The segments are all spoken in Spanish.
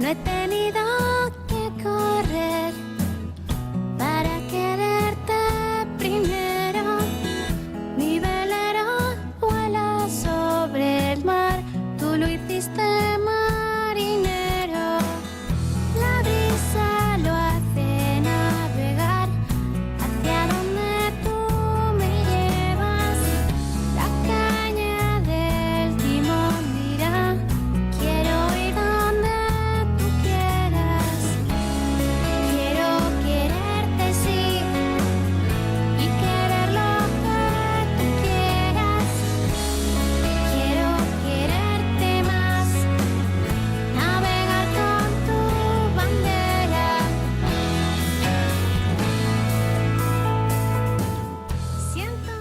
No he tenido que correr para quererte primero. Mi velero vuela sobre el mar, tú lo hiciste marinero. La brisa lo hace navegar hacia donde tú me llevas. La caña del timón dirá: quiero ir donde tú quieras. Quiero quererte, sí, y querer lo que tú quieras. Quiero quererte más, navegar con tu bandera. Siento.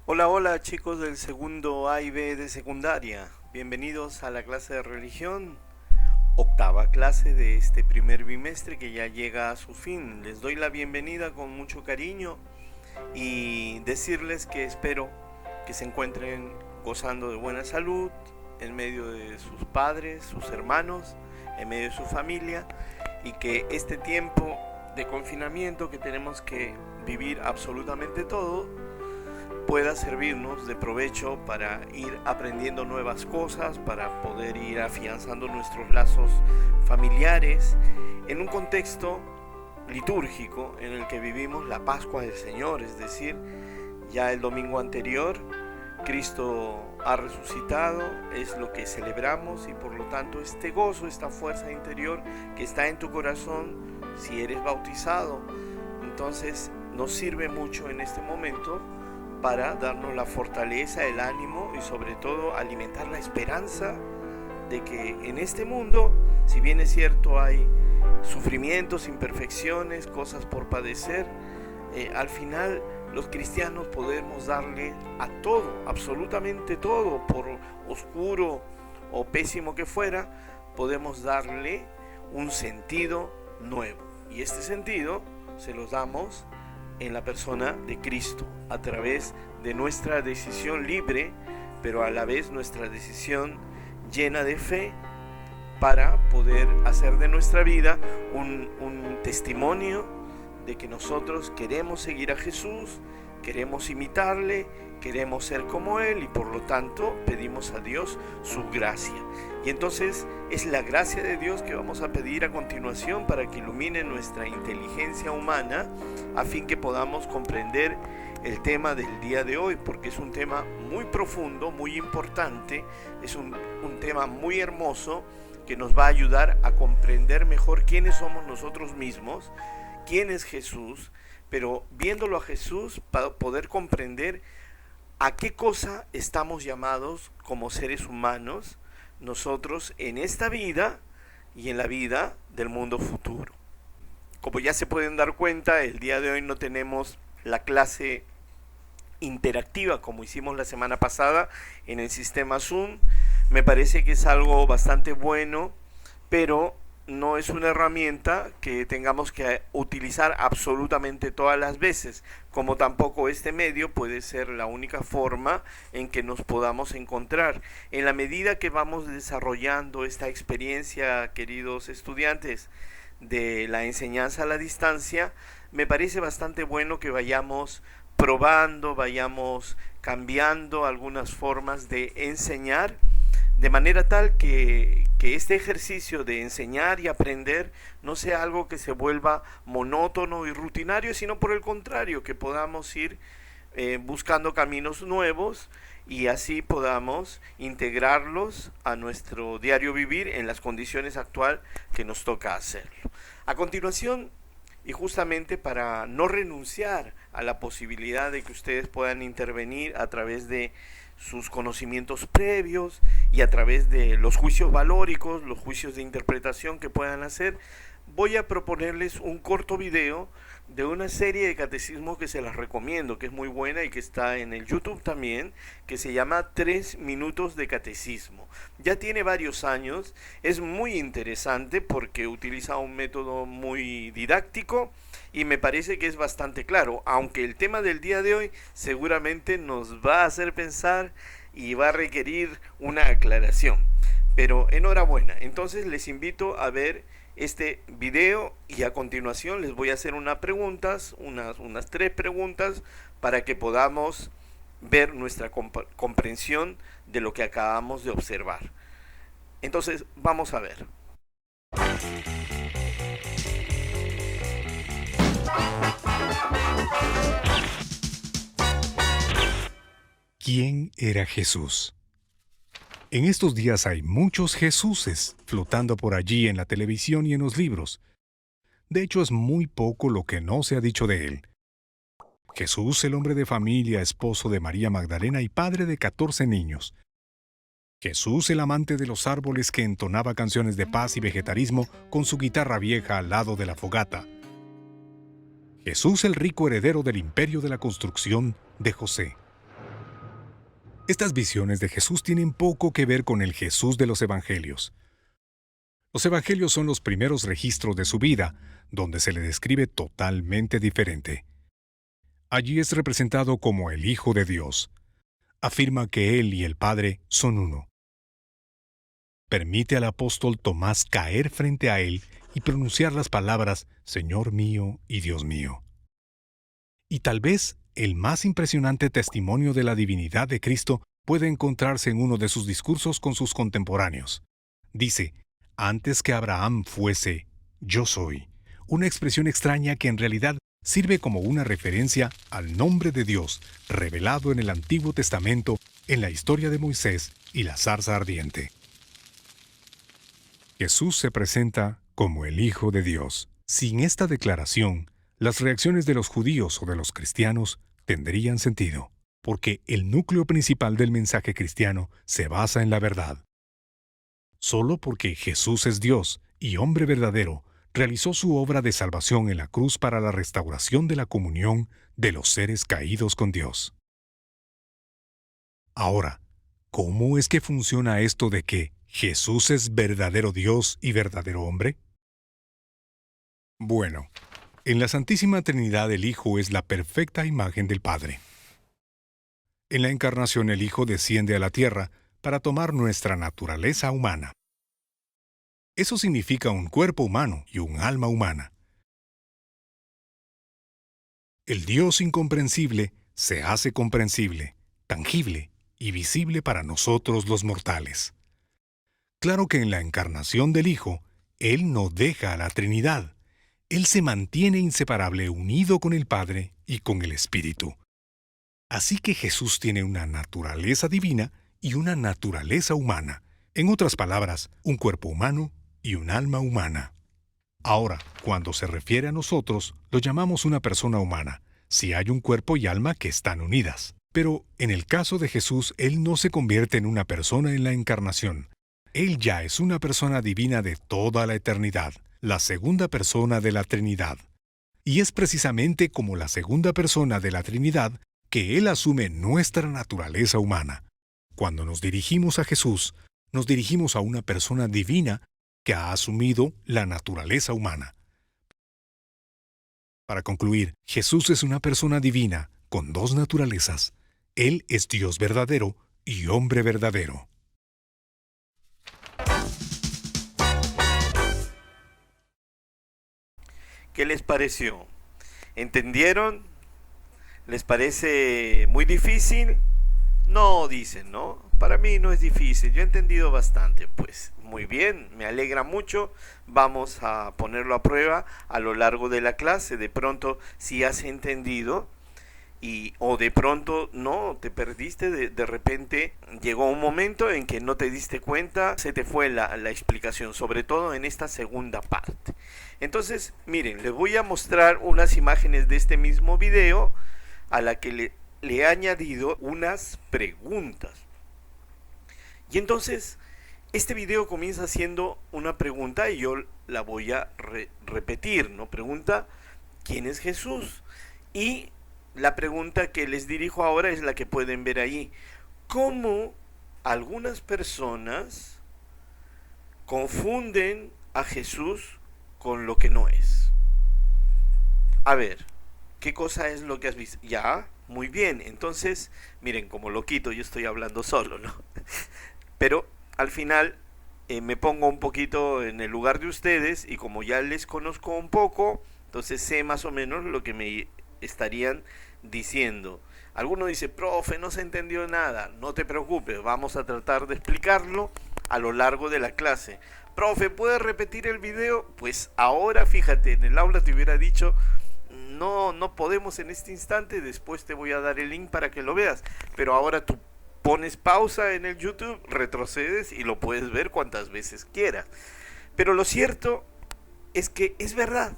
Hola chicos del segundo A y B de secundaria, bienvenidos a la clase de religión, octava clase de este primer bimestre que ya llega a su fin. Les doy la bienvenida con mucho cariño y decirles que espero que se encuentren gozando de buena salud en medio de sus padres, sus hermanos, en medio de su familia, y que este tiempo de confinamiento que tenemos que vivir absolutamente todo pueda servirnos de provecho para ir aprendiendo nuevas cosas, para poder ir afianzando nuestros lazos familiares en un contexto litúrgico en el que vivimos la Pascua del Señor. Es decir, ya el domingo anterior Cristo ha resucitado, es lo que celebramos, y por lo tanto este gozo, esta fuerza interior que está en tu corazón, si eres bautizado, entonces nos sirve mucho en este momento para darnos la fortaleza, el ánimo y sobre todo alimentar la esperanza de que en este mundo, si bien es cierto hay sufrimientos, imperfecciones, cosas por padecer, al final los cristianos podemos darle a todo, absolutamente todo, por oscuro o pésimo que fuera, podemos darle un sentido nuevo, y este sentido se los damos en la persona de Cristo, a través de nuestra decisión libre, pero a la vez nuestra decisión llena de fe, para poder hacer de nuestra vida un testimonio de que nosotros queremos seguir a Jesús, queremos imitarle, queremos ser como Él, y por lo tanto pedimos a Dios su gracia. Y entonces es la gracia de Dios que vamos a pedir a continuación para que ilumine nuestra inteligencia humana, a fin que podamos comprender el tema del día de hoy, porque es un tema muy profundo, muy importante, es un tema muy hermoso que nos va a ayudar a comprender mejor quiénes somos nosotros mismos, quién es Jesús, pero viéndolo a Jesús para poder comprender a qué cosa estamos llamados como seres humanos nosotros en esta vida y en la vida del mundo futuro. Como ya se pueden dar cuenta, el día de hoy no tenemos la clase interactiva como hicimos la semana pasada en el sistema Zoom. Me parece que es algo bastante bueno, pero no es una herramienta que tengamos que utilizar absolutamente todas las veces, como tampoco este medio puede ser la única forma en que nos podamos encontrar. En la medida que vamos desarrollando esta experiencia, queridos estudiantes, de la enseñanza a la distancia, me parece bastante bueno que vayamos probando, vayamos cambiando algunas formas de enseñar, de manera tal que este ejercicio de enseñar y aprender no sea algo que se vuelva monótono y rutinario, sino por el contrario, que podamos ir buscando caminos nuevos y así podamos integrarlos a nuestro diario vivir en las condiciones actuales que nos toca hacerlo. A continuación, y justamente para no renunciar a la posibilidad de que ustedes puedan intervenir a través de sus conocimientos previos y a través de los juicios valóricos, los juicios de interpretación que puedan hacer, voy a proponerles un corto video de una serie de catecismos que se las recomiendo, que es muy buena y que está en el YouTube también, que se llama 3 minutos de catecismo. Ya tiene varios años, es muy interesante porque utiliza un método muy didáctico y me parece que es bastante claro, aunque el tema del día de hoy seguramente nos va a hacer pensar y va a requerir una aclaración. Pero enhorabuena. Entonces les invito a ver este video y a continuación les voy a hacer unas preguntas, unas 3 preguntas para que podamos ver nuestra comprensión de lo que acabamos de observar. Entonces vamos a ver. ¿Quién era Jesús? En estos días hay muchos Jesuses flotando por allí en la televisión y en los libros. De hecho, es muy poco lo que no se ha dicho de él. Jesús, el hombre de familia, esposo de María Magdalena y padre de 14 niños. Jesús, el amante de los árboles que entonaba canciones de paz y vegetarismo con su guitarra vieja al lado de la fogata. Jesús, el rico heredero del imperio de la construcción de José. Estas visiones de Jesús tienen poco que ver con el Jesús de los Evangelios. Los Evangelios son los primeros registros de su vida, donde se le describe totalmente diferente. Allí es representado como el Hijo de Dios. Afirma que Él y el Padre son uno. Permite al apóstol Tomás caer frente a Él y pronunciar las palabras Señor mío y Dios mío. Y tal vez el más impresionante testimonio de la divinidad de Cristo puede encontrarse en uno de sus discursos con sus contemporáneos. Dice, antes que Abraham fuese, yo soy, una expresión extraña que en realidad sirve como una referencia al nombre de Dios revelado en el Antiguo Testamento en la historia de Moisés y la zarza ardiente. Jesús se presenta como el Hijo de Dios. Sin esta declaración, las reacciones de los judíos o de los cristianos tendrían sentido, porque el núcleo principal del mensaje cristiano se basa en la verdad. Solo porque Jesús es Dios y hombre verdadero, realizó su obra de salvación en la cruz para la restauración de la comunión de los seres caídos con Dios. Ahora, ¿cómo es que funciona esto de que Jesús es verdadero Dios y verdadero hombre? Bueno, en la Santísima Trinidad el Hijo es la perfecta imagen del Padre. En la Encarnación el Hijo desciende a la tierra para tomar nuestra naturaleza humana. Eso significa un cuerpo humano y un alma humana. El Dios incomprensible se hace comprensible, tangible y visible para nosotros los mortales. Claro que en la encarnación del Hijo, Él no deja a la Trinidad. Él se mantiene inseparable unido con el Padre y con el Espíritu. Así que Jesús tiene una naturaleza divina y una naturaleza humana. En otras palabras, un cuerpo humano y un alma humana. Ahora, cuando se refiere a nosotros, lo llamamos una persona humana, si hay un cuerpo y alma que están unidas. Pero en el caso de Jesús, Él no se convierte en una persona en la encarnación. Él ya es una persona divina de toda la eternidad, la segunda persona de la Trinidad. Y es precisamente como la segunda persona de la Trinidad que Él asume nuestra naturaleza humana. Cuando nos dirigimos a Jesús, nos dirigimos a una persona divina que ha asumido la naturaleza humana. Para concluir, Jesús es una persona divina con dos naturalezas. Él es Dios verdadero y hombre verdadero. ¿Qué les pareció? ¿Entendieron? ¿Les parece muy difícil? No, dicen, ¿no? Para mí no es difícil, yo he entendido bastante. Pues muy bien, me alegra mucho. Vamos a ponerlo a prueba a lo largo de la clase. De pronto, si has entendido o de pronto no, te perdiste, de repente llegó un momento en que no te diste cuenta, se te fue la explicación, sobre todo en esta segunda parte. Entonces, miren, les voy a mostrar unas imágenes de este mismo video a la que le he añadido unas preguntas. Y entonces, este video comienza haciendo una pregunta y yo la voy a repetir, ¿no? Pregunta, ¿quién es Jesús? Y la pregunta que les dirijo ahora es la que pueden ver ahí. ¿Cómo algunas personas confunden a Jesús con lo que no es? A ver, ¿qué cosa es lo que has visto? Ya, muy bien. Entonces, miren, como loquito yo estoy hablando solo, ¿no? Pero al final me pongo un poquito en el lugar de ustedes y como ya les conozco un poco, entonces sé más o menos lo que me estarían diciendo. Alguno dice, profe, no se entendió nada. No te preocupes, vamos a tratar de explicarlo a lo largo de la clase. Profe, ¿puedes repetir el video? Pues ahora fíjate, en el aula te hubiera dicho, no podemos en este instante, después te voy a dar el link para que lo veas. Pero ahora tú pones pausa en el YouTube, retrocedes y lo puedes ver cuantas veces quieras. Pero lo cierto es que es verdad.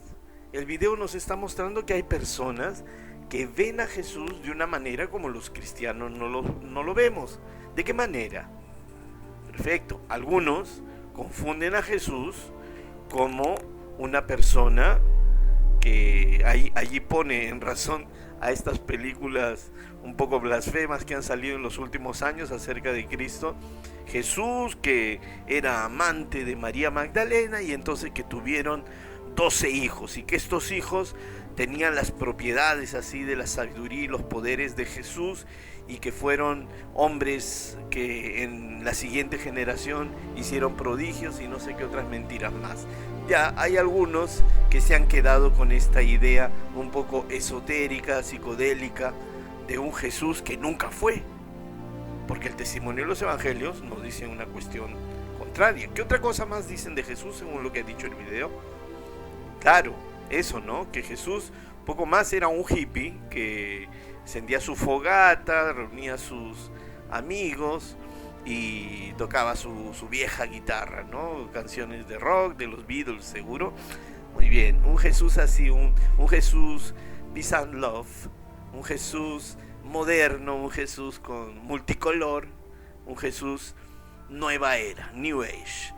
El video nos está mostrando que hay personas que ven a Jesús de una manera como los cristianos no lo vemos. ¿De qué manera? Perfecto. Algunos confunden a Jesús como una persona que allí pone en razón a estas películas un poco blasfemas que han salido en los últimos años acerca de Cristo. Jesús que era amante de María Magdalena y entonces que tuvieron 12 hijos y que estos hijos tenían las propiedades así de la sabiduría y los poderes de Jesús y que fueron hombres que en la siguiente generación hicieron prodigios y no sé qué otras mentiras más. Ya hay algunos que se han quedado con esta idea un poco esotérica, psicodélica de un Jesús que nunca fue, porque el testimonio de los evangelios nos dice una cuestión contraria. ¿Qué otra cosa más dicen de Jesús según lo que ha dicho el video? Claro, eso, ¿no? Que Jesús poco más era un hippie que encendía su fogata, reunía a sus amigos y tocaba su vieja guitarra, ¿no? Canciones de rock, de los Beatles seguro. Muy bien, un Jesús así, un Jesús peace and love, un Jesús moderno, un Jesús con multicolor, un Jesús nueva era, New Age.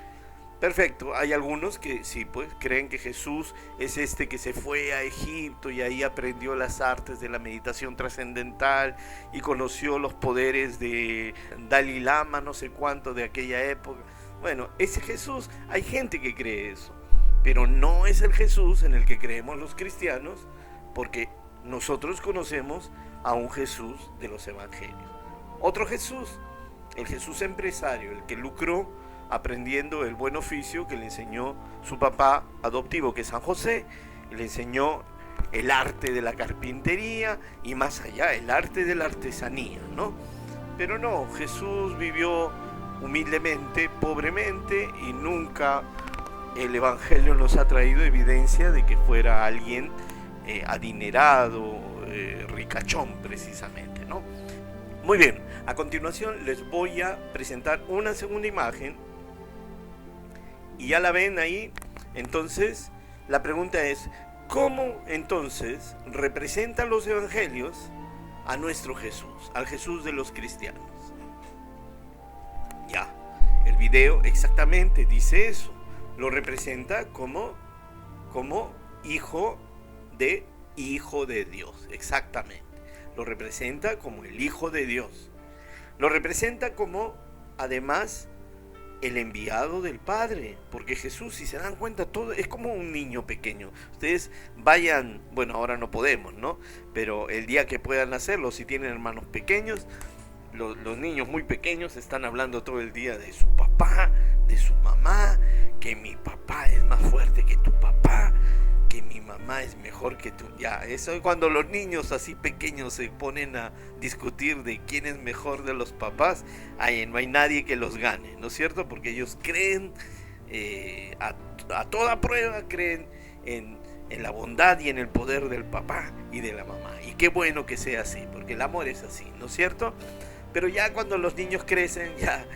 Perfecto, hay algunos que sí, pues creen que Jesús es este que se fue a Egipto y ahí aprendió las artes de la meditación trascendental y conoció los poderes de Dalai Lama, no sé cuánto de aquella época. Bueno, ese Jesús, hay gente que cree eso, pero no es el Jesús en el que creemos los cristianos, porque nosotros conocemos a un Jesús de los evangelios. Otro Jesús, el Jesús empresario, el que lucró aprendiendo el buen oficio que le enseñó su papá adoptivo, que es San José, y le enseñó el arte de la carpintería y más allá, el arte de la artesanía, ¿no? Pero no, Jesús vivió humildemente, pobremente, y nunca el evangelio nos ha traído evidencia de que fuera alguien adinerado, ricachón precisamente, ¿no? Muy bien, a continuación les voy a presentar una segunda imagen y ya la ven ahí. Entonces la pregunta es, ¿cómo entonces representan los evangelios a nuestro Jesús, al Jesús de los cristianos? Ya, el video exactamente dice eso, lo representa como hijo de Dios, exactamente. Lo representa como el Hijo de Dios. Lo representa como, además, el enviado del Padre. Porque Jesús, si se dan cuenta, todo es como un niño pequeño. Ustedes vayan, bueno, ahora no podemos, ¿no? Pero el día que puedan hacerlo, si tienen hermanos pequeños, los niños muy pequeños están hablando todo el día de su papá, de su mamá, que mi papá es más fuerte que tu papá, que mi mamá es mejor que tú. Ya, eso es cuando los niños así pequeños se ponen a discutir de quién es mejor de los papás. Ahí no hay nadie que los gane, ¿no es cierto? Porque ellos creen a toda prueba, creen en la bondad y en el poder del papá y de la mamá. Y qué bueno que sea así, porque el amor es así, ¿no es cierto? Pero ya cuando los niños crecen, ya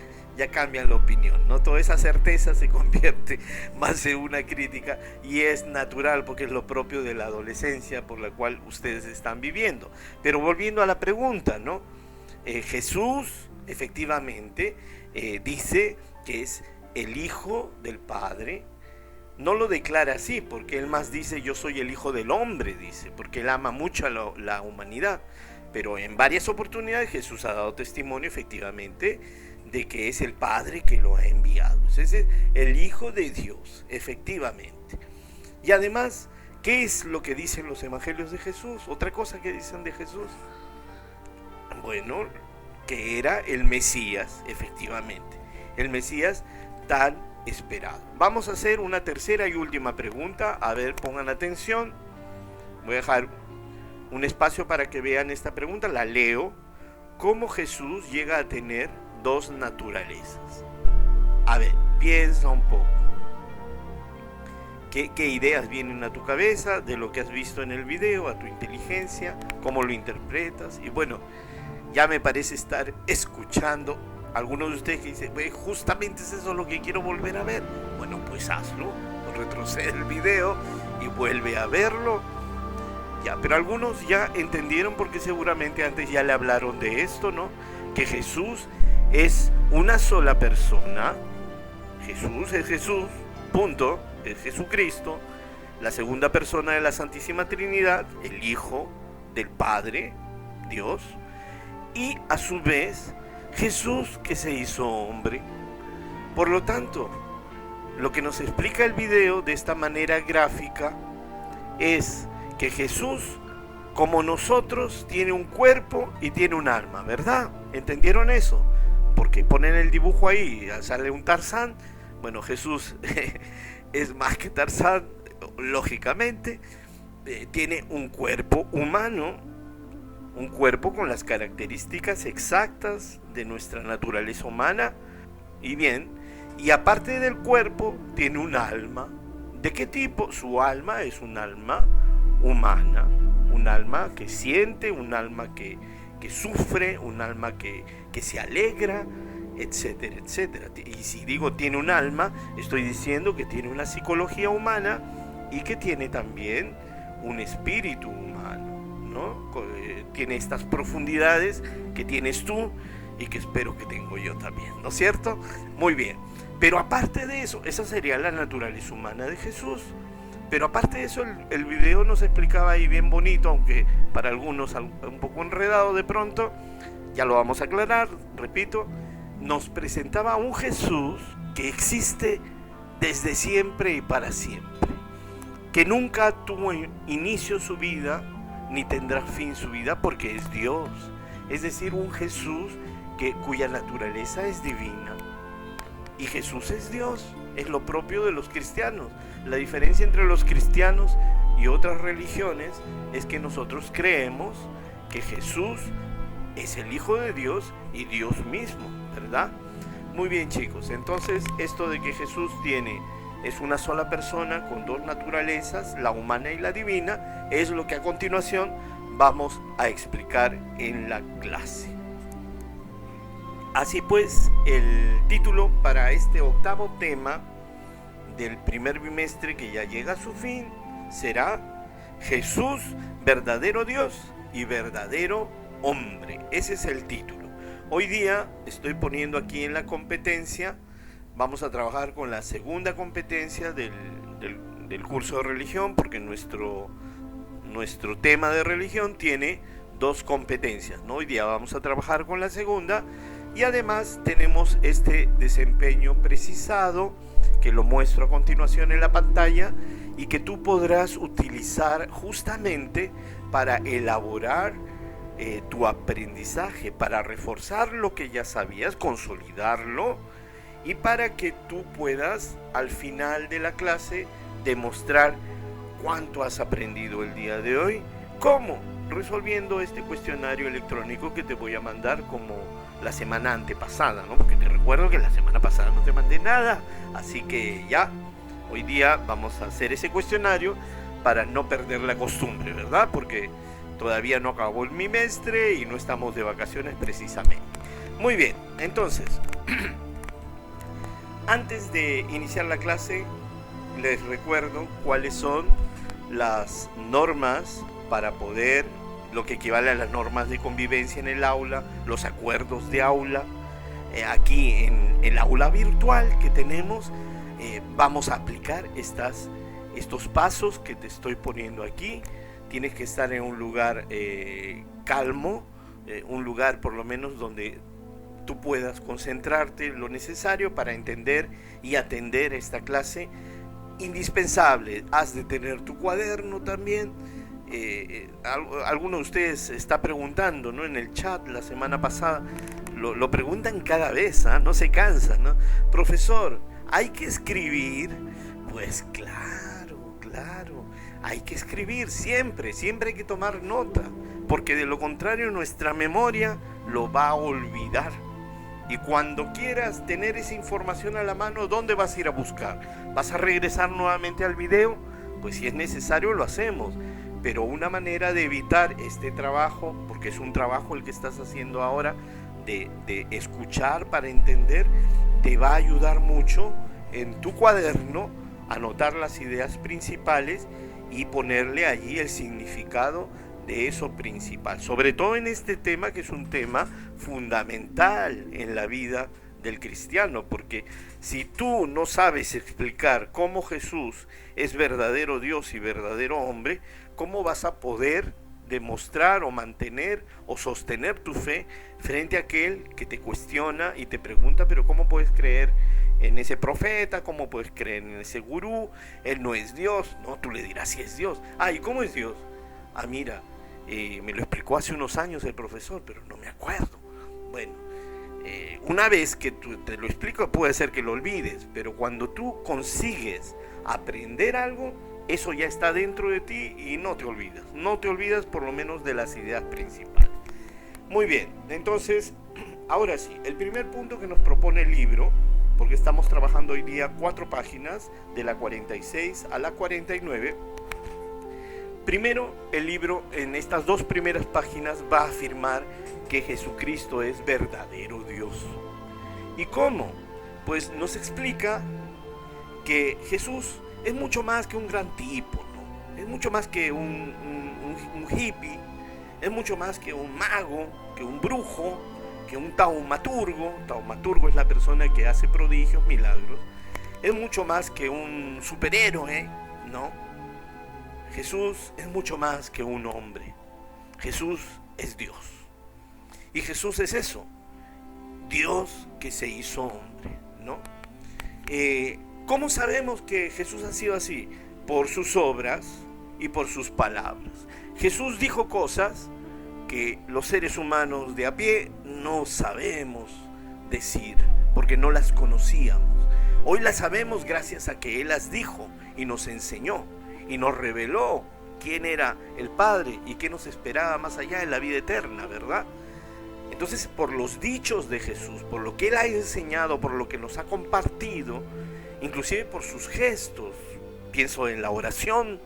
cambian la opinión, ¿no? Toda esa certeza se convierte más en una crítica y es natural porque es lo propio de la adolescencia por la cual ustedes están viviendo. Pero volviendo a la pregunta, ¿no? Jesús efectivamente dice que es el Hijo del Padre. No lo declara así porque él más dice yo soy el Hijo del Hombre, dice, porque él ama mucho a la humanidad. Pero en varias oportunidades Jesús ha dado testimonio efectivamente de que es el Padre que lo ha enviado. Ese es el Hijo de Dios, efectivamente. Y además, ¿qué es lo que dicen los evangelios de Jesús? Otra cosa que dicen de Jesús. Bueno, que era el Mesías, efectivamente. El Mesías tan esperado. Vamos a hacer una tercera y última pregunta. A ver, pongan atención. Voy a dejar un espacio para que vean esta pregunta. La leo. ¿Cómo Jesús llega a tener dos naturalezas? A ver, piensa un poco. ¿Qué ideas vienen a tu cabeza de lo que has visto en el video, a tu inteligencia? ¿Cómo lo interpretas? Y bueno, ya me parece estar escuchando algunos de ustedes que dicen, justamente es eso lo que quiero volver a ver. Bueno, pues hazlo, retrocede el video y vuelve a verlo. Ya, pero algunos ya entendieron porque seguramente antes ya le hablaron de esto, ¿no? Que Jesús es una sola persona. Jesús es Jesús, punto. Es Jesucristo, la segunda persona de la Santísima Trinidad, el Hijo del Padre, Dios, y a su vez Jesús que se hizo hombre. Por lo tanto, lo que nos explica el video de esta manera gráfica es que Jesús, como nosotros, tiene un cuerpo y tiene un alma, ¿verdad? ¿Entendieron eso? Porque ponen el dibujo ahí, sale un Tarzán. Bueno, Jesús es más que Tarzán, lógicamente. Tiene un cuerpo humano, un cuerpo con las características exactas de nuestra naturaleza humana. Y bien, y aparte del cuerpo, tiene un alma. ¿De qué tipo? Su alma es un alma humana, un alma que siente, un alma que sufre, un alma que se alegra, etcétera, etcétera. Y si digo tiene un alma, estoy diciendo que tiene una psicología humana y que tiene también un espíritu humano, ¿no? Tiene estas profundidades que tienes tú y que espero que tengo yo también, ¿no es cierto? Muy bien, pero aparte de eso, esa sería la naturaleza humana de Jesús. Pero aparte de eso, el video nos explicaba ahí bien bonito, aunque para algunos un poco enredado de pronto, ya lo vamos a aclarar, repito. Nos presentaba a un Jesús que existe desde siempre y para siempre, que nunca tuvo inicio su vida ni tendrá fin su vida porque es Dios, es decir, un Jesús cuya naturaleza es divina. Y Jesús es Dios, es lo propio de los cristianos. La diferencia entre los cristianos y otras religiones es que nosotros creemos que Jesús es el Hijo de Dios y Dios mismo, ¿verdad? Muy bien, chicos, entonces esto de que Jesús es una sola persona con dos naturalezas, la humana y la divina, es lo que a continuación vamos a explicar en la clase. Así pues, el título para este octavo tema del primer bimestre que ya llega a su fin será Jesús, verdadero Dios y verdadero hombre. Ese es el título. Hoy día estoy poniendo aquí en la competencia, vamos a trabajar con la segunda competencia del curso de religión, porque nuestro tema de religión tiene dos competencias, ¿no? Hoy día vamos a trabajar con la segunda y además tenemos este desempeño precisado que lo muestro a continuación en la pantalla y que tú podrás utilizar justamente para elaborar tu aprendizaje, para reforzar lo que ya sabías, consolidarlo y para que tú puedas al final de la clase demostrar cuánto has aprendido el día de hoy. ¿Cómo? Resolviendo este cuestionario electrónico que te voy a mandar como la semana antepasada, ¿no? Porque te recuerdo que la semana pasada no te mandé nada, así que ya, hoy día vamos a hacer ese cuestionario para no perder la costumbre, ¿verdad? Porque todavía no acabó el bimestre y no estamos de vacaciones precisamente. Muy bien, entonces, antes de iniciar la clase, les recuerdo cuáles son las normas para poder, lo que equivale a las normas de convivencia en el aula, los acuerdos de aula. Aquí en el aula virtual que tenemos, vamos a aplicar estos pasos que te estoy poniendo aquí. Tienes que estar en un lugar calmo, un lugar por lo menos donde tú puedas concentrarte lo necesario para entender y atender esta clase indispensable. Has de tener tu cuaderno también. Alguno de ustedes está preguntando, ¿no? En el chat la semana pasada lo preguntan cada vez, ¿eh? No se cansan, ¿no? Profesor, ¿Hay que escribir? Pues claro, hay que escribir siempre hay que tomar nota, porque de lo contrario nuestra memoria lo va a olvidar. Y cuando quieras tener esa información a la mano, ¿dónde vas a ir a buscar? ¿Vas a regresar nuevamente al video? Pues si es necesario lo hacemos. Pero una manera de evitar este trabajo, porque es un trabajo el que estás haciendo ahora, de escuchar para entender, te va a ayudar mucho en tu cuaderno, anotar las ideas principales y ponerle allí el significado de eso principal, sobre todo en este tema que es un tema fundamental en la vida del cristiano, porque si tú no sabes explicar cómo Jesús es verdadero Dios y verdadero hombre, ¿cómo vas a poder demostrar o mantener o sostener tu fe frente a aquel que te cuestiona y te pregunta, pero ¿cómo puedes creer en ese profeta? ¿Cómo puedes creer en ese gurú? Él no es Dios. No, tú le dirás si es Dios. ¿Y cómo es Dios? Mira, me lo explicó hace unos años el profesor, pero no me acuerdo. Bueno, una vez que te lo explico puede ser que lo olvides, pero cuando tú consigues aprender algo, eso ya está dentro de ti y no te olvidas por lo menos de las ideas principales. Muy bien, entonces, ahora sí, el primer punto que nos propone el libro, porque estamos trabajando hoy día 4 páginas, de la 46 a la 49. Primero, el libro en estas 2 primeras páginas va a afirmar que Jesucristo es verdadero Dios. ¿Y cómo? Pues nos explica que Jesús es mucho más que un gran tipo, ¿no? Es mucho más que un hippie, es mucho más que un mago, que un brujo, que un taumaturgo. Taumaturgo es la persona que hace prodigios, milagros. Es mucho más que un superhéroe, ¿no? Jesús es mucho más que un hombre. Jesús es Dios. Y Jesús es eso, Dios que se hizo hombre, ¿no? ¿Cómo sabemos que Jesús ha sido así? Por sus obras y por sus palabras. Jesús dijo cosas que los seres humanos de a pie no sabemos decir, porque no las conocíamos. Hoy las sabemos gracias a que Él las dijo y nos enseñó y nos reveló quién era el Padre y qué nos esperaba más allá en la vida eterna, ¿verdad? Entonces, por los dichos de Jesús, por lo que Él ha enseñado, por lo que nos ha compartido, inclusive por sus gestos, pienso en la oración,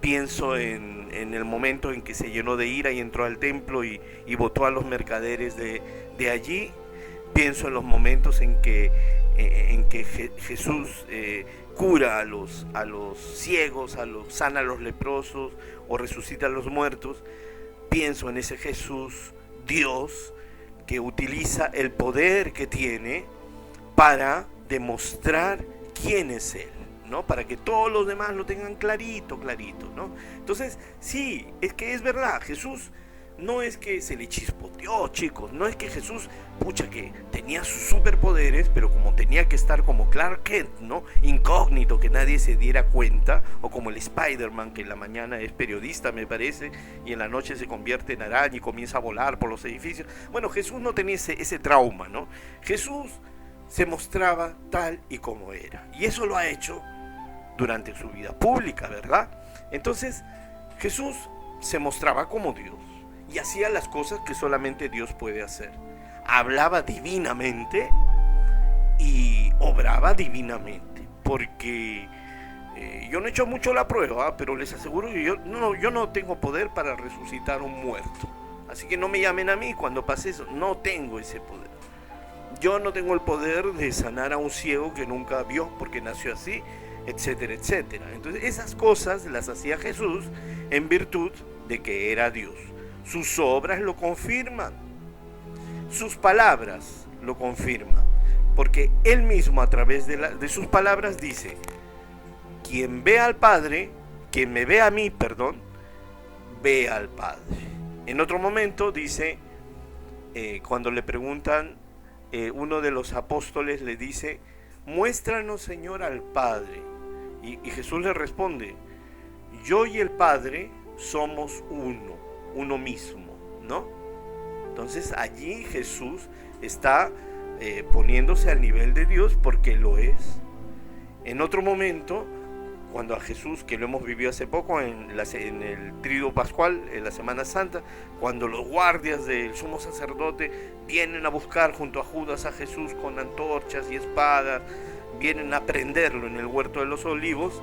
pienso en el momento en que se llenó de ira y entró al templo y botó a los mercaderes de allí, pienso en los momentos en que Jesús cura a los ciegos, sana a los leprosos o resucita a los muertos. Pienso en ese Jesús Dios que utiliza el poder que tiene para demostrar quién es Él, ¿no? Para que todos los demás lo tengan clarito, ¿no? Entonces, sí, es que es verdad, Jesús no es que se le chispoteó, chicos, no es que Jesús, que tenía sus superpoderes, pero como tenía que estar como Clark Kent, ¿no? Incógnito, que nadie se diera cuenta, o como el Spider-Man, que en la mañana es periodista, me parece, y en la noche se convierte en araña y comienza a volar por los edificios. Bueno, Jesús no tenía ese trauma, ¿no? Jesús se mostraba tal y como era, y eso lo ha hecho durante su vida pública, ¿verdad? Entonces, Jesús se mostraba como Dios y hacía las cosas que solamente Dios puede hacer. Hablaba divinamente y obraba divinamente, porque yo no he hecho mucho la prueba, pero les aseguro que yo no tengo poder para resucitar un muerto. Así que no me llamen a mí cuando pase eso, no tengo ese poder. Yo no tengo el poder de sanar a un ciego que nunca vio porque nació así, etcétera, etcétera. Entonces esas cosas las hacía Jesús en virtud de que era Dios. Sus obras lo confirman, sus palabras lo confirman, porque Él mismo a través de sus palabras dice: quien ve al Padre, quien me ve a mí, ve al Padre. En otro momento dice, cuando le preguntan, uno de los apóstoles le dice: muéstranos, Señor, al Padre. Y Jesús le responde: yo y el Padre somos uno mismo, ¿no? Entonces allí Jesús está poniéndose al nivel de Dios, porque lo es. En otro momento, cuando a Jesús, que lo hemos vivido hace poco en el Tríduo Pascual, en la Semana Santa, cuando los guardias del sumo sacerdote vienen a buscar junto a Judas a Jesús con antorchas y espadas, vienen a prenderlo en el huerto de los olivos,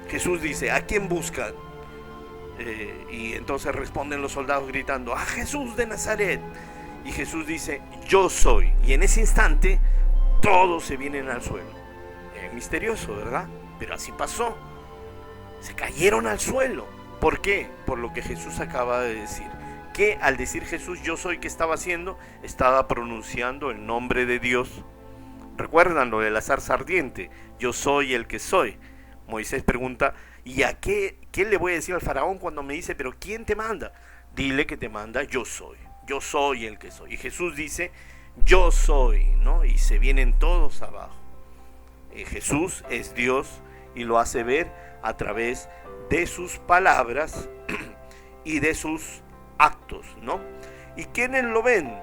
Jesús dice: ¿a quién buscan? Y entonces responden los soldados gritando: ¡a Jesús de Nazaret! Y Jesús dice: yo soy. Y en ese instante todos se vienen al suelo. Misterioso, ¿verdad? Pero así pasó. Se cayeron al suelo. ¿Por qué? Por lo que Jesús acaba de decir. Que al decir Jesús yo soy, ¿qué estaba haciendo? Estaba pronunciando el nombre de Dios. ¿Recuerdan lo de la zarza ardiente? Yo soy el que soy. Moisés pregunta: ¿y a qué le voy a decir al faraón cuando me dice: pero quién te manda? Dile que te manda yo soy. Yo soy el que soy. Y Jesús dice: yo soy, ¿no? Y se vienen todos abajo. Jesús es Dios y lo hace ver a través de sus palabras y de sus actos, ¿no? ¿Y quiénes lo ven?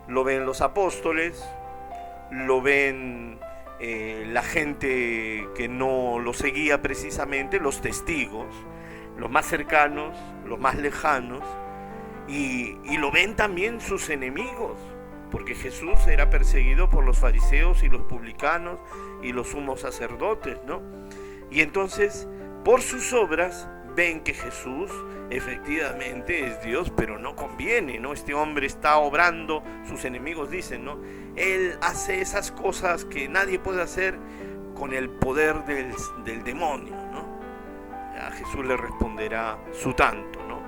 Lo ven los apóstoles, lo ven la gente que no lo seguía precisamente, los testigos, los más cercanos, los más lejanos, y lo ven también sus enemigos, porque Jesús era perseguido por los fariseos y los publicanos y los sumos sacerdotes, ¿no? Y entonces, por sus obras, ven que Jesús efectivamente es Dios, pero no conviene, ¿no? Este hombre está obrando, sus enemigos dicen, ¿no? Él hace esas cosas que nadie puede hacer con el poder del demonio, ¿no? A Jesús le responderá su tanto, ¿no?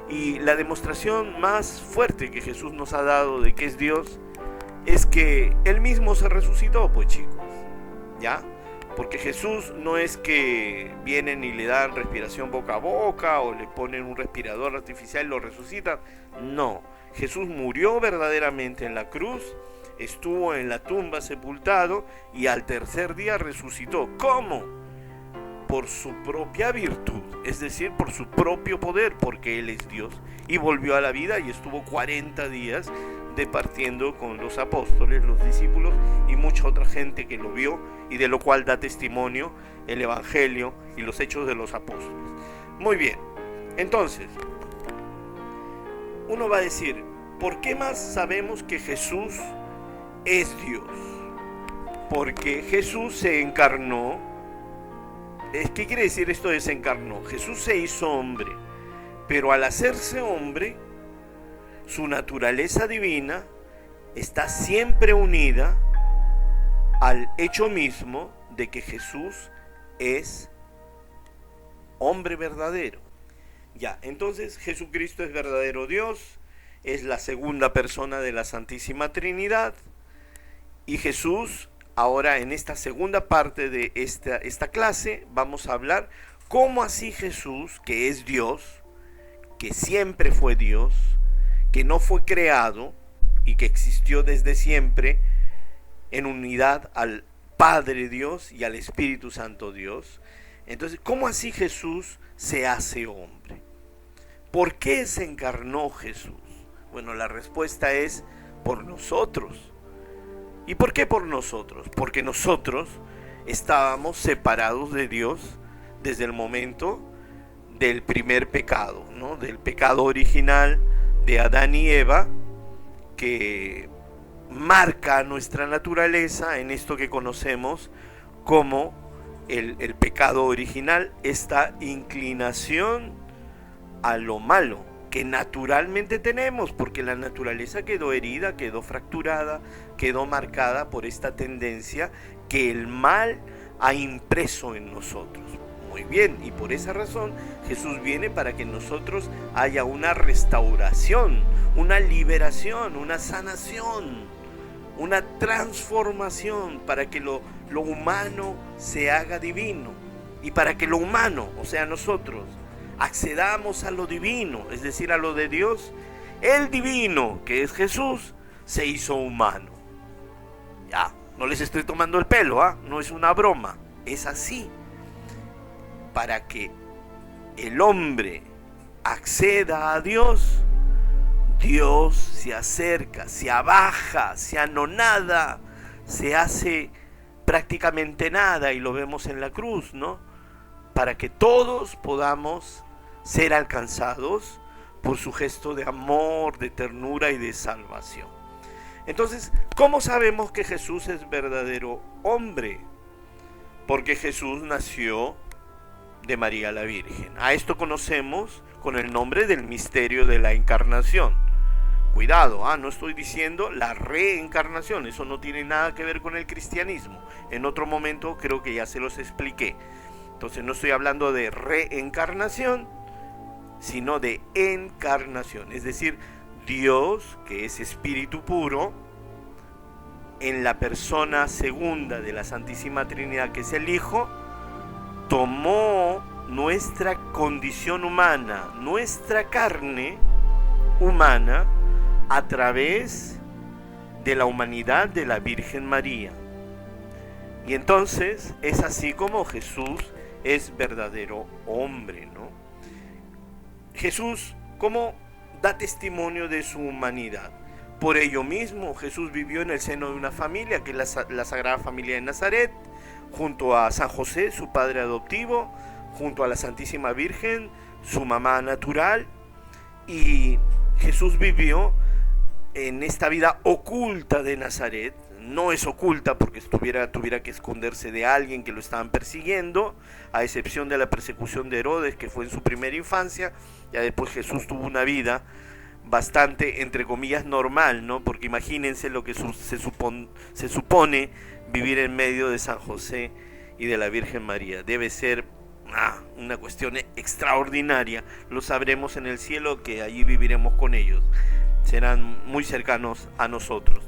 Y la demostración más fuerte que Jesús nos ha dado de que es Dios es que Él mismo se resucitó, pues, chicos, ¿ya? Porque Jesús no es que vienen y le dan respiración boca a boca o le ponen un respirador artificial y lo resucitan. No, Jesús murió verdaderamente en la cruz, estuvo en la tumba sepultado y al tercer día resucitó. ¿Cómo? Por su propia virtud, es decir, por su propio poder, porque Él es Dios, y volvió a la vida y estuvo 40 días departiendo con los apóstoles, los discípulos y mucha otra gente que lo vio, y de lo cual da testimonio el Evangelio y los Hechos de los Apóstoles. Muy bien, entonces uno va a decir: ¿por qué más sabemos que Jesús es Dios? Porque Jesús se encarnó. ¿Qué quiere decir esto de se encarnó? Jesús se hizo hombre, pero al hacerse hombre, su naturaleza divina está siempre unida al hecho mismo de que Jesús es hombre verdadero. Ya, entonces Jesucristo es verdadero Dios, es la segunda persona de la Santísima Trinidad, y Jesús, ahora en esta segunda parte de esta clase, vamos a hablar cómo así Jesús, que es Dios, que siempre fue Dios, que no fue creado y que existió desde siempre en unidad al Padre Dios y al Espíritu Santo Dios. Entonces, ¿cómo así Jesús se hace hombre? ¿Por qué se encarnó Jesús? Bueno, la respuesta es: por nosotros. ¿Y por qué por nosotros? Porque nosotros estábamos separados de Dios desde el momento del primer pecado, ¿no? Del pecado original de Adán y Eva, que marca nuestra naturaleza en esto que conocemos como el pecado original, esta inclinación a lo malo que naturalmente tenemos, porque la naturaleza quedó herida, quedó fracturada, quedó marcada por esta tendencia que el mal ha impreso en nosotros. Muy bien, y por esa razón Jesús viene para que en nosotros haya una restauración, una liberación, una sanación, una transformación, para que lo humano se haga divino, y para que lo humano, o sea nosotros, accedamos a lo divino, es decir, a lo de Dios. El divino, que es Jesús, se hizo humano. Ya, no les estoy tomando el pelo, no es una broma, es así. Para que el hombre acceda a Dios, Dios se acerca, se abaja, se anonada, se hace prácticamente nada, y lo vemos en la cruz, ¿no? Para que todos podamos ser alcanzados por su gesto de amor, de ternura y de salvación. Entonces, ¿cómo sabemos que Jesús es verdadero hombre? Porque Jesús nació de María la Virgen. A esto conocemos con el nombre del misterio de la encarnación. Cuidado, no estoy diciendo la reencarnación, eso no tiene nada que ver con el cristianismo. En otro momento creo que ya se los expliqué. Entonces no estoy hablando de reencarnación, sino de encarnación. Es decir, Dios, que es espíritu puro, en la persona segunda de la Santísima Trinidad, que es el Hijo, tomó nuestra condición humana, nuestra carne humana, a través de la humanidad de la Virgen María. Y entonces es así como Jesús es verdadero hombre, ¿no? Jesús, ¿cómo da testimonio de su humanidad? Por ello mismo, Jesús vivió en el seno de una familia, que es la Sagrada Familia de Nazaret, junto a San José, su padre adoptivo, junto a la Santísima Virgen, su mamá natural, y Jesús vivió en esta vida oculta de Nazaret. No es oculta porque tuviera que esconderse de alguien que lo estaban persiguiendo, a excepción de la persecución de Herodes, que fue en su primera infancia. Ya después Jesús tuvo una vida bastante, entre comillas, normal, ¿no? Porque imagínense lo que se supone vivir en medio de San José y de la Virgen María. Debe ser una cuestión extraordinaria. Lo sabremos en el cielo, que allí viviremos con ellos. Serán muy cercanos a nosotros.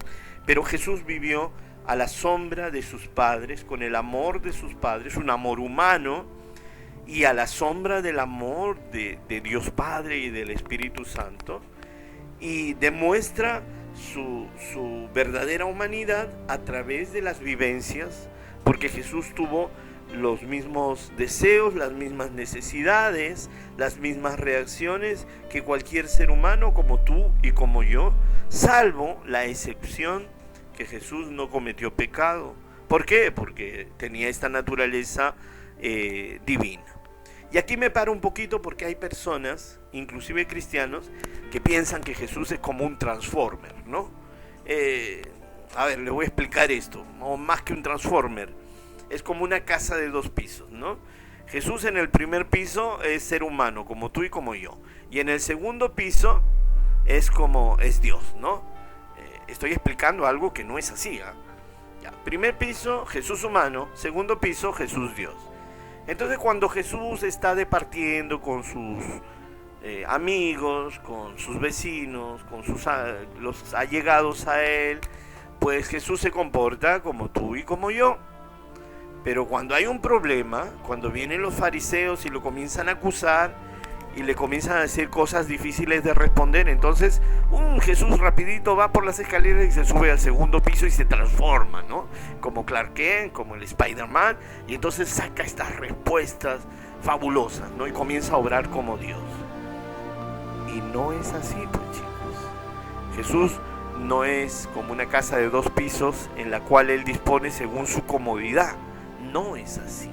Pero Jesús vivió a la sombra de sus padres, con el amor de sus padres, un amor humano, y a la sombra del amor de Dios Padre y del Espíritu Santo, y demuestra su verdadera humanidad a través de las vivencias, porque Jesús tuvo los mismos deseos, las mismas necesidades, las mismas reacciones que cualquier ser humano, como tú y como yo, salvo la excepción que Jesús no cometió pecado. ¿Por qué? Porque tenía esta naturaleza divina. Y aquí me paro un poquito porque hay personas, inclusive cristianos, que piensan que Jesús es como un transformer, ¿no? A ver, le voy a explicar esto. O más que un transformer, es como una casa de 2 pisos, ¿no? Jesús en el primer piso es ser humano, como tú y como yo. Y en el segundo piso es Dios, ¿no? Estoy explicando algo que no es así, Ya. Primer piso, Jesús humano. Segundo piso, Jesús Dios. Entonces, cuando Jesús está departiendo con sus amigos, con sus vecinos, con los allegados a él, pues Jesús se comporta como tú y como yo. Pero cuando hay un problema, cuando vienen los fariseos y lo comienzan a acusar y le comienzan a decir cosas difíciles de responder, entonces Jesús rapidito va por las escaleras y se sube al segundo piso y se transforma, ¿no? Como Clark Kent, como el Spider-Man, y entonces saca estas respuestas fabulosas, ¿no? Y comienza a obrar como Dios. Y no es así, pues, chicos. Jesús no es como una casa de 2 pisos en la cual Él dispone según su comodidad. No es así.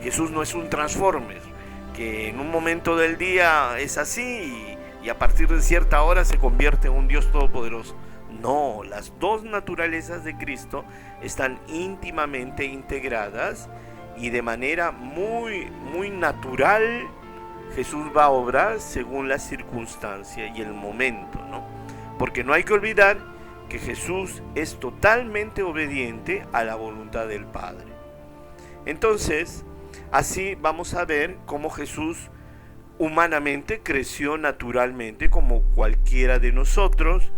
Jesús no es un transformer que en un momento del día es así y a partir de cierta hora se convierte en un Dios todopoderoso. No, las 2 naturalezas de Cristo están íntimamente integradas y de manera muy, muy natural Jesús va a obrar según la circunstancia y el momento, ¿no? Porque no hay que olvidar que Jesús es totalmente obediente a la voluntad del Padre. Entonces, así vamos a ver cómo Jesús humanamente creció naturalmente como cualquiera de nosotros,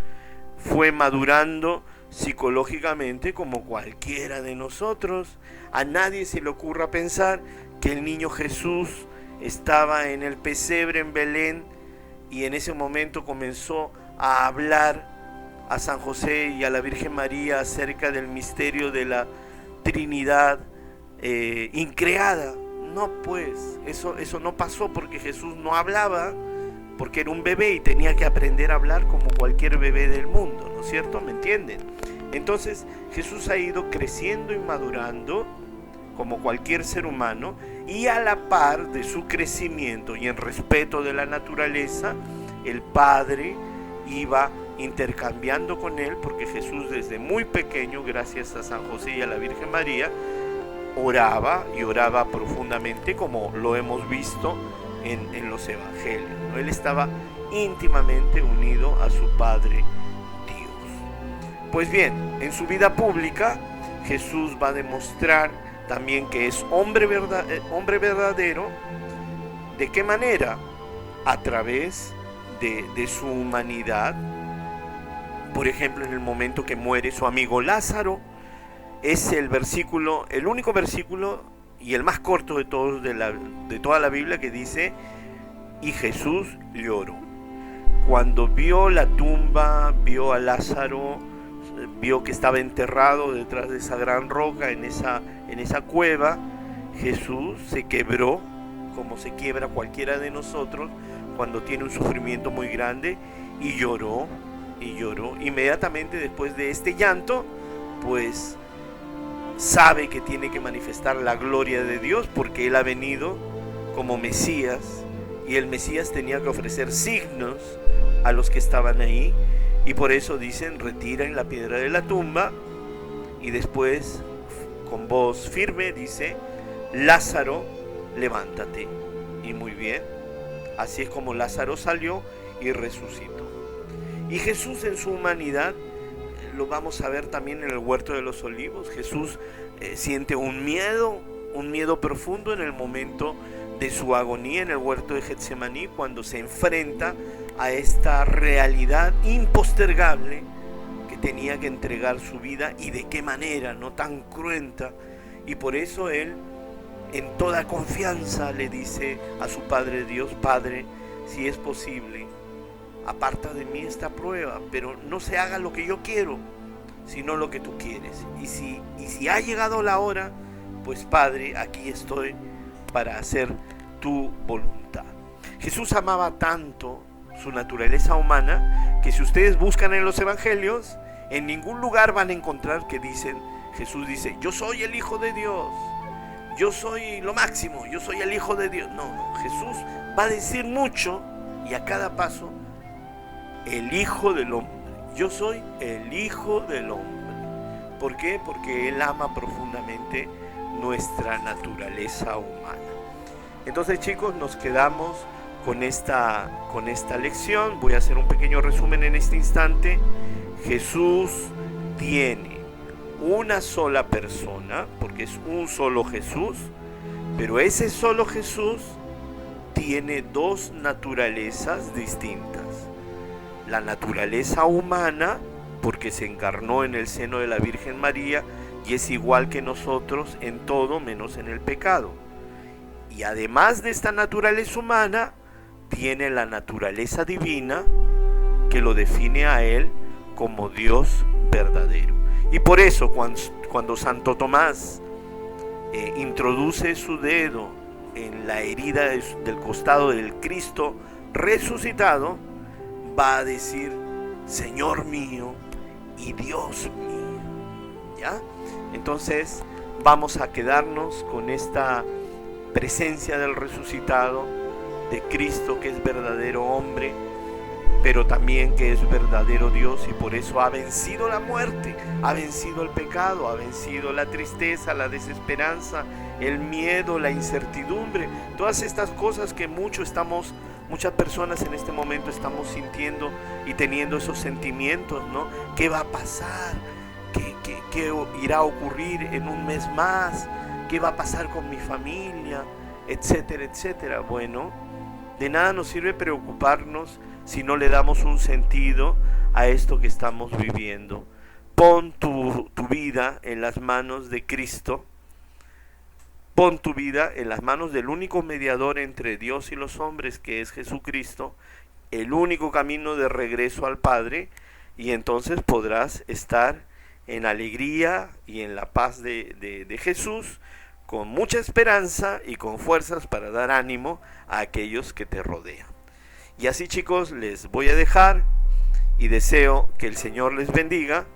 fue madurando psicológicamente como cualquiera de nosotros. A nadie se le ocurra pensar que el niño Jesús estaba en el pesebre en Belén y en ese momento comenzó a hablar a San José y a la Virgen María acerca del misterio de la Trinidad increada. No, pues, eso no pasó porque Jesús no hablaba porque era un bebé y tenía que aprender a hablar como cualquier bebé del mundo, ¿no es cierto? ¿Me entienden? Entonces Jesús ha ido creciendo y madurando como cualquier ser humano, y a la par de su crecimiento y en respeto de la naturaleza, el Padre iba intercambiando con él, porque Jesús desde muy pequeño, gracias a San José y a la Virgen María, oraba y oraba profundamente, como lo hemos visto en los evangelios, ¿no? Él estaba íntimamente unido a su Padre Dios. Pues bien, en su vida pública Jesús va a demostrar también que es hombre verdadero. ¿De qué manera? A través de su humanidad. Por ejemplo, en el momento que muere su amigo Lázaro, es el único versículo y el más corto de todos de toda la Biblia, que dice: y Jesús lloró. Cuando vio la tumba, vio a Lázaro, vio que estaba enterrado detrás de esa gran roca, en esa cueva, Jesús se quebró, como se quiebra cualquiera de nosotros cuando tiene un sufrimiento muy grande, y lloró. Inmediatamente después de este llanto, pues sabe que tiene que manifestar la gloria de Dios, porque él ha venido como Mesías, y el Mesías tenía que ofrecer signos a los que estaban ahí, y por eso dicen: retiren la piedra de la tumba, y después con voz firme dice: Lázaro, levántate. Y muy bien, así es como Lázaro salió y resucitó. Y Jesús en su humanidad lo vamos a ver también en el huerto de los olivos. Jesús siente un miedo profundo en el momento de su agonía en el huerto de Getsemaní, cuando se enfrenta a esta realidad impostergable, que tenía que entregar su vida, y de qué manera, no tan cruenta. Y por eso él, en toda confianza, le dice a su Padre Dios: Padre, si es posible, aparta de mí esta prueba, pero no se haga lo que yo quiero, sino lo que tú quieres. Y si ha llegado la hora, pues Padre, aquí estoy para hacer tu voluntad. Jesús amaba tanto su naturaleza humana, que si ustedes buscan en los evangelios, en ningún lugar van a encontrar que Jesús dice: yo soy el Hijo de Dios, yo soy lo máximo, yo soy el Hijo de Dios. No, Jesús va a decir mucho, y a cada paso: el Hijo del Hombre, yo soy el Hijo del Hombre. ¿Por qué? Porque Él ama profundamente nuestra naturaleza humana. Entonces, chicos, nos quedamos con esta lección. Voy a hacer un pequeño resumen en este instante. Jesús tiene una sola persona, porque es un solo Jesús, pero ese solo Jesús tiene dos naturalezas distintas. La naturaleza humana, porque se encarnó en el seno de la Virgen María y es igual que nosotros en todo menos en el pecado. Y además de esta naturaleza humana, tiene la naturaleza divina, que lo define a él como Dios verdadero. Y por eso cuando Santo Tomás introduce su dedo en la herida del costado del Cristo resucitado, va a decir: Señor mío y Dios mío. ¿Ya? Entonces vamos a quedarnos con esta presencia del resucitado, de Cristo, que es verdadero hombre, pero también que es verdadero Dios, y por eso ha vencido la muerte, ha vencido el pecado, ha vencido la tristeza, la desesperanza, el miedo, la incertidumbre, todas estas cosas que muchas personas en este momento estamos sintiendo y teniendo esos sentimientos, ¿no? ¿Qué va a pasar? ¿Qué irá a ocurrir en un mes más? ¿Qué va a pasar con mi familia? Etcétera, etcétera. Bueno, de nada nos sirve preocuparnos si no le damos un sentido a esto que estamos viviendo. Pon tu vida en las manos de Cristo. Pon tu vida en las manos del único mediador entre Dios y los hombres, que es Jesucristo, el único camino de regreso al Padre, y entonces podrás estar en alegría y en la paz de Jesús, con mucha esperanza y con fuerzas para dar ánimo a aquellos que te rodean. Y así, chicos, les voy a dejar y deseo que el Señor les bendiga.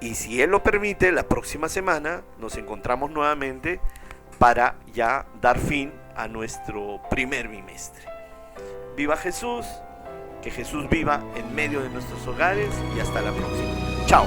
Y si Él lo permite, la próxima semana nos encontramos nuevamente para ya dar fin a nuestro primer bimestre. ¡Viva Jesús! Que Jesús viva en medio de nuestros hogares y hasta la próxima. ¡Chao!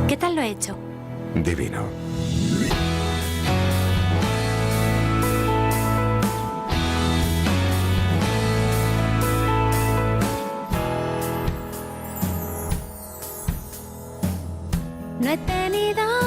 ¿Qué tal lo he hecho? Divino. No he tenido